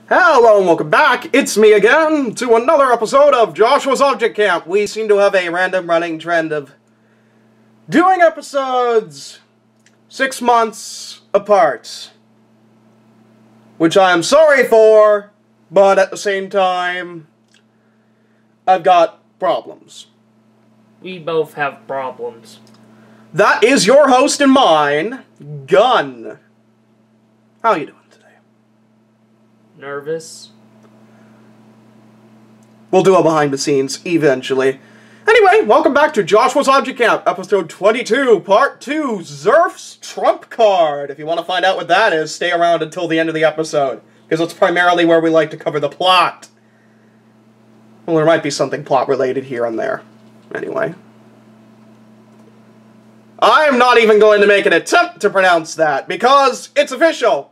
Hello and welcome back, it's me again, to another episode of Joshua's Object Camp. We seem to have a random running trend of doing episodes 6 months apart. Which I am sorry for, but at the same time, I've got problems. We both have problems. That is your host and mine, Gun. How you doing today? Nervous? We'll do a behind the scenes eventually. Anyway, welcome back to Joshua's Object Camp, episode 22, part 2, Xearth's Trump Card. If you want to find out what that is, stay around until the end of the episode, because it's primarily where we like to cover the plot. Well, there might be something plot-related here and there. Anyway. I'm not even going to make an attempt to pronounce that, because it's official.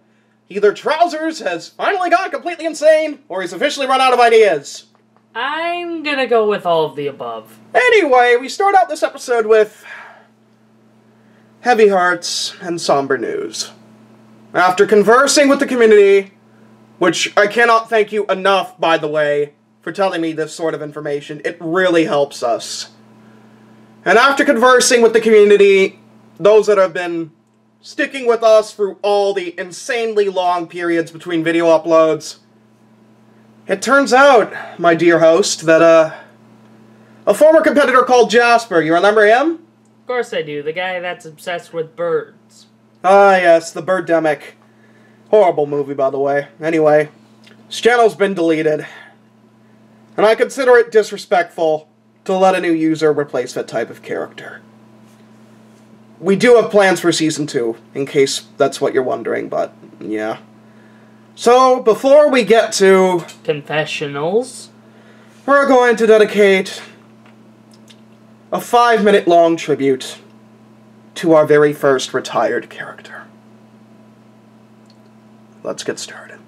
Either Trousers has finally gone completely insane, or he's officially run out of ideas. I'm gonna go with all of the above. Anyway, we start out this episode with heavy hearts and somber news. After conversing with the community, which I cannot thank you enough, by the way, for telling me this sort of information, it really helps us. And after conversing with the community, those that have been sticking with us through all the insanely long periods between video uploads, it turns out, my dear host, that a former competitor called Jasper, you remember him? Of course I do, the guy that's obsessed with birds. Ah yes, the Birdemic. Horrible movie, by the way. Anyway, his channel's been deleted, and I consider it disrespectful to let a new user replace that type of character. We do have plans for Season 2, in case that's what you're wondering, but yeah. So, before we get to Confessionals, we're going to dedicate a 5-minute long tribute to our very first retired character. Let's get started.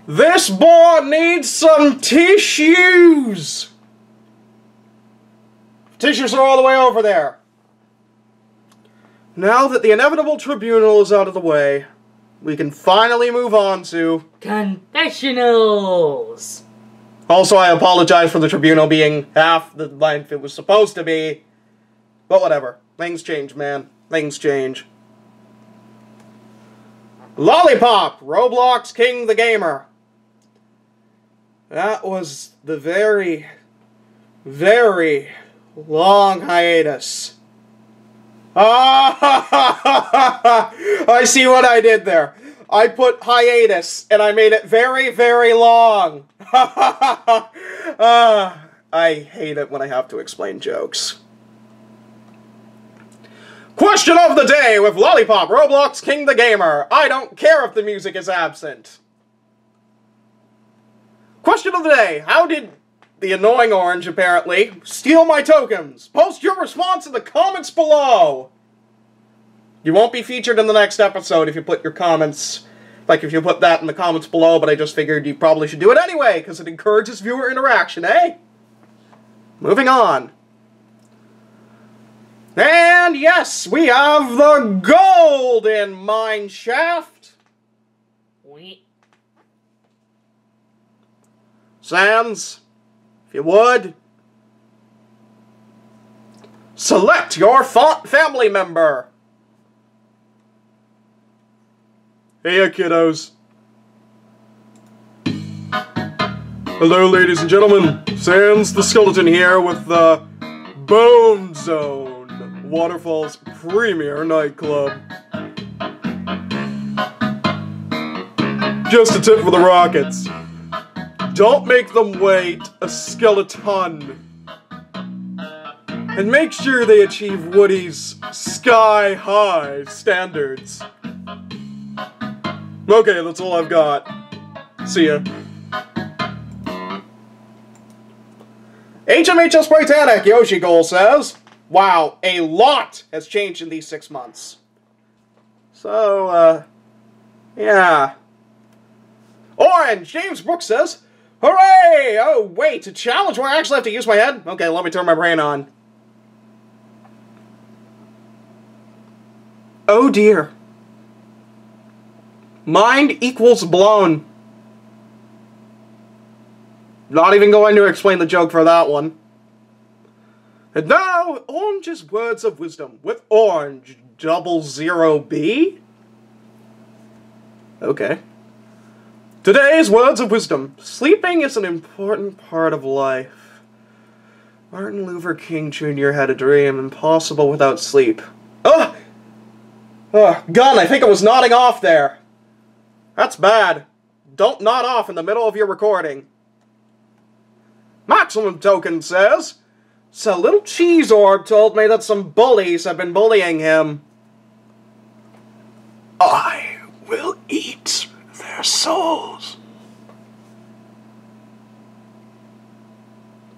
This boy needs some tissues! Tissues are all the way over there. Now that the inevitable tribunal is out of the way, we can finally move on to confessionals. Also, I apologize for the tribunal being half the length it was supposed to be. But whatever. Things change, man. Things change. Lollipop! Roblox King the Gamer. That was the very, very long hiatus. Ah, I see what I did there. I put hiatus, and I made it very, very long. I hate it when I have to explain jokes. Question of the day with Lollipop, Roblox King the Gamer. I don't care if the music is absent. Question of the day. How did the annoying orange, apparently, steal my tokens? Post your response in the comments below. You won't be featured in the next episode if you put your comments, like if you put that in the comments below, but I just figured you probably should do it anyway, because it encourages viewer interaction, eh? Moving on. And yes, we have the golden mine shaft. Sans, if you would, select your family member. Hey, kiddos. Hello, ladies and gentlemen. Sans the Skeleton here with the Bone Zone, Waterfall's premier nightclub. Just a tip for the Rockets. Don't make them wait a skeleton. And make sure they achieve Woody's sky-high standards. Okay, that's all I've got. See ya. HMHS Britannic, Yoshi Goal says, wow, a lot has changed in these 6 months. So, yeah. Orange, James Brooks says, hooray! Oh, wait, a challenge where I actually have to use my head? Okay, let me turn my brain on. Oh dear. Mind equals blown. Not even going to explain the joke for that one. And now, Orange's words of wisdom with Orange 00B. Okay. Today's words of wisdom. Sleeping is an important part of life. Martin Luther King Jr. had a dream, impossible without sleep. Ugh! Oh, gun, I think it was nodding off there. That's bad. Don't nod off in the middle of your recording. Maximum Token says, so Little Cheese Orb told me that some bullies have been bullying him. I will eat their souls.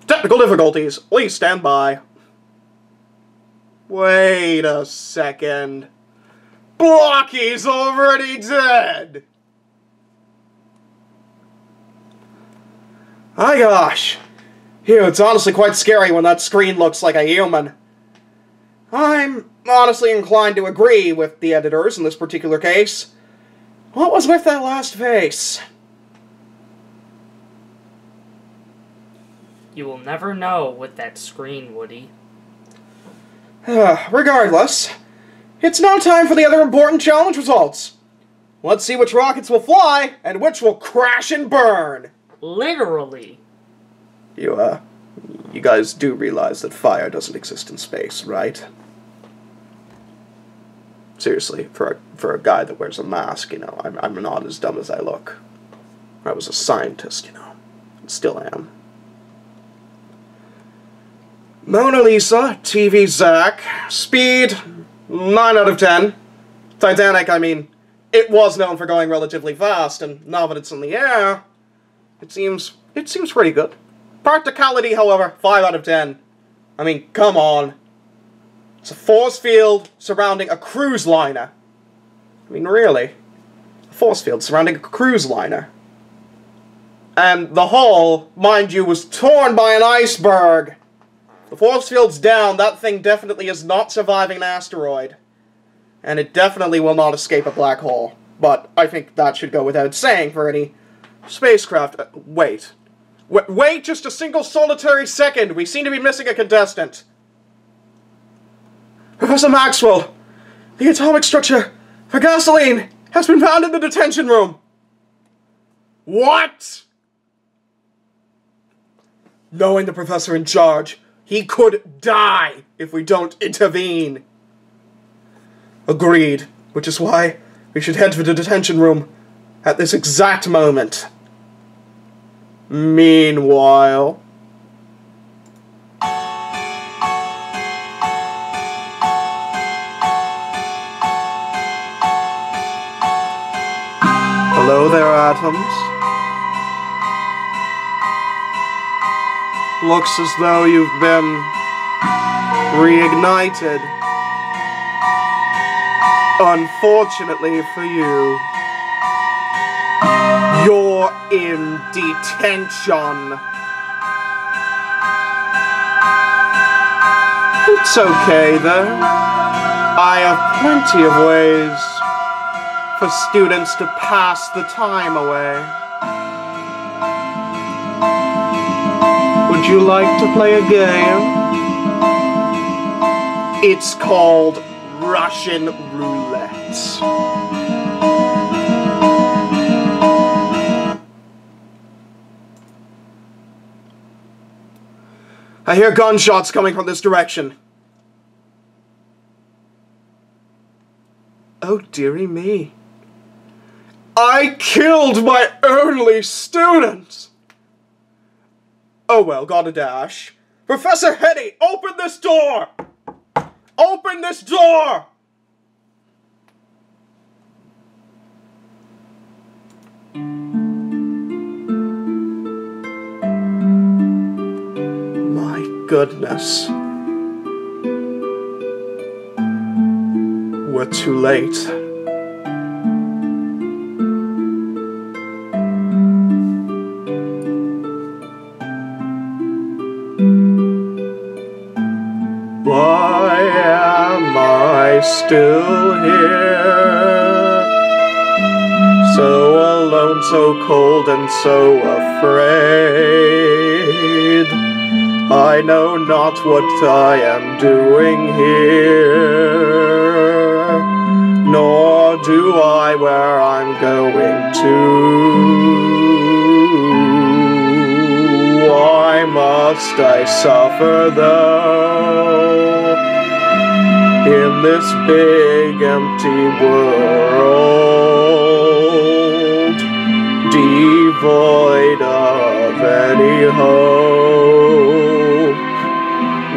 Technical difficulties. Please stand by. Wait a second. Blocky's already dead! My gosh. Ew, it's honestly quite scary when that screen looks like a human. I'm honestly inclined to agree with the editors in this particular case. What was with that last face? You will never know with that screen, Woody. Regardless, it's now time for the other important challenge results. Let's see which rockets will fly and which will crash and burn. Literally. You guys do realize that fire doesn't exist in space, right? Seriously, for a guy that wears a mask, you know, I'm not as dumb as I look. I was a scientist, you know, and still am. Mona Lisa, TV Zach, Speed, 9 out of 10. Titanic, I mean, it was known for going relatively fast, and now that it's in the air, it seems pretty good. Practicality, however, 5 out of 10. I mean, come on. It's a force field surrounding a cruise liner. I mean, really. A force field surrounding a cruise liner. And the hull, mind you, was torn by an iceberg. The force field's down, that thing definitely is not surviving an asteroid. And it definitely will not escape a black hole. but I think that should go without saying for any spacecraft. Wait. Wait just a single solitary second! We seem to be missing a contestant. Professor Maxwell, the atomic structure for gasoline has been found in the detention room. What? Knowing the professor in charge, he could die if we don't intervene. Agreed, which is why we should head for the detention room at this exact moment. Meanwhile... Hello there, atoms. Looks as though you've been reignited. Unfortunately for you, you're in detention. It's okay, though. I have plenty of ways for students to pass the time away. Would you like to play a game? It's called Russian Roulette. I hear gunshots coming from this direction. Oh, dearie me. I killed my only student! Oh well, got a dash. Professor Hetty, open this door! Open this door! My goodness. We're too late. Why am I still here? So alone, so cold, and so afraid. I know not what I am doing here, nor do I where I'm going to. Why must I suffer though in this big empty world, devoid of any hope?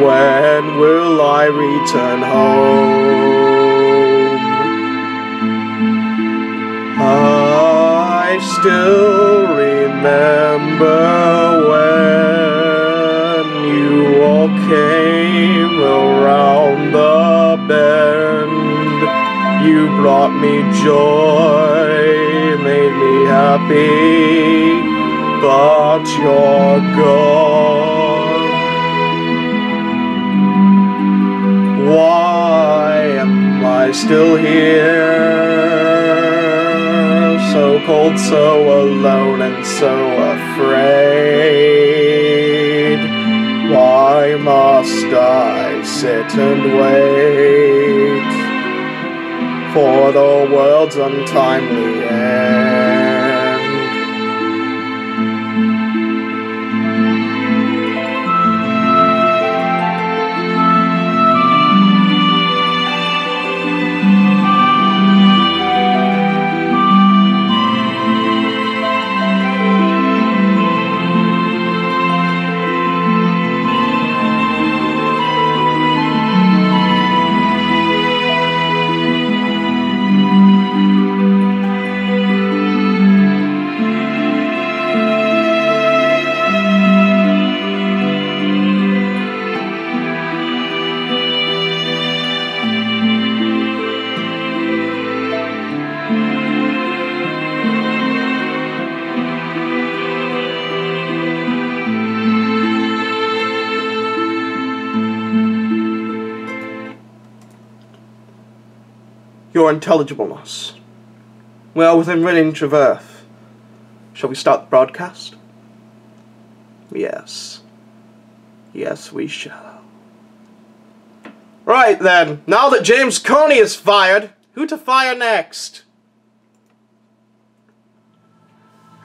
When will I return home? I still remember when you all came around the bend. You brought me joy, made me happy, but you're gone. Why am I still here? So cold, so alone, and so afraid. Why must I sit and wait for the world's untimely end? Your intelligibleness well within range of Earth. Shall we start the broadcast? Yes. Yes, we shall. Right then, now that James Coney is fired, who to fire next?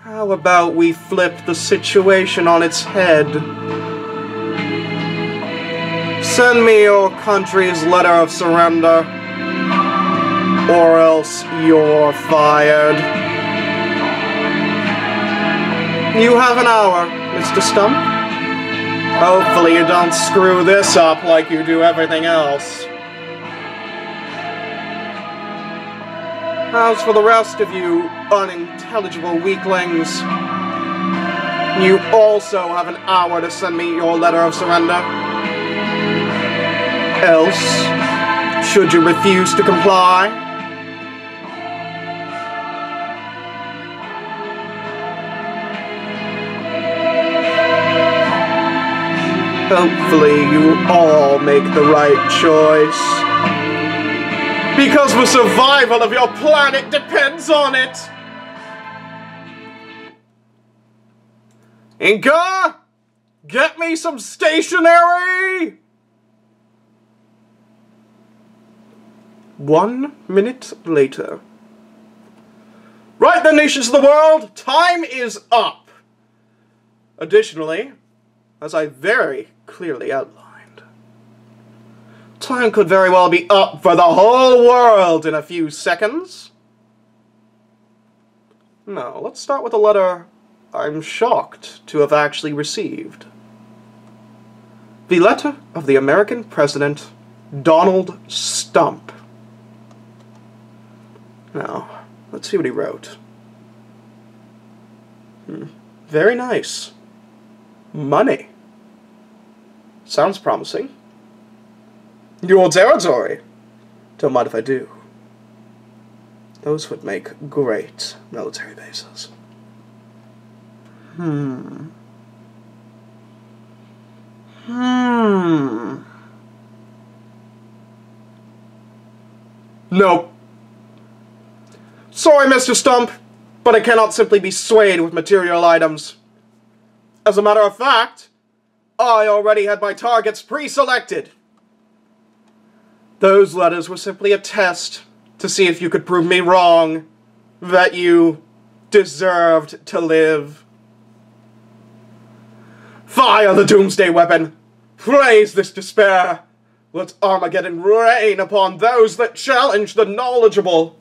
How about we flip the situation on its head? Send me your country's letter of surrender, or else you're fired. You have an hour, Mr. Stump. Hopefully you don't screw this up like you do everything else. As for the rest of you unintelligible weaklings, you also have an hour to send me your letter of surrender. Else, should you refuse to comply, hopefully you all make the right choice. Because the survival of your planet depends on it! Inca! Get me some stationery! 1 minute later. Right then, nations of the world, time is up! Additionally, as I very clearly outlined, time could very well be up for the whole world in a few seconds. Now, let's start with a letter I'm shocked to have actually received. The letter of the American President, Donald Stump. Now, let's see what he wrote. Very nice. Money. Sounds promising. Your territory. Don't mind if I do. Those would make great military bases. Nope. Sorry, Mr. Stump, but I cannot simply be swayed with material items. As a matter of fact, I already had my targets pre-selected. Those letters were simply a test to see if you could prove me wrong, that you deserved to live. Fire the doomsday weapon! Praise this despair! Let Armageddon rain upon those that challenge the knowledgeable!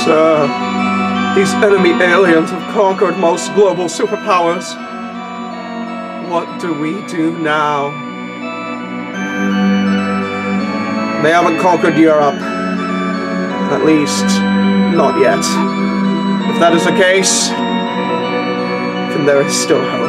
Sir, these enemy aliens have conquered most global superpowers. What do we do now? They haven't conquered Europe. At least, not yet. If that is the case, then there is still hope.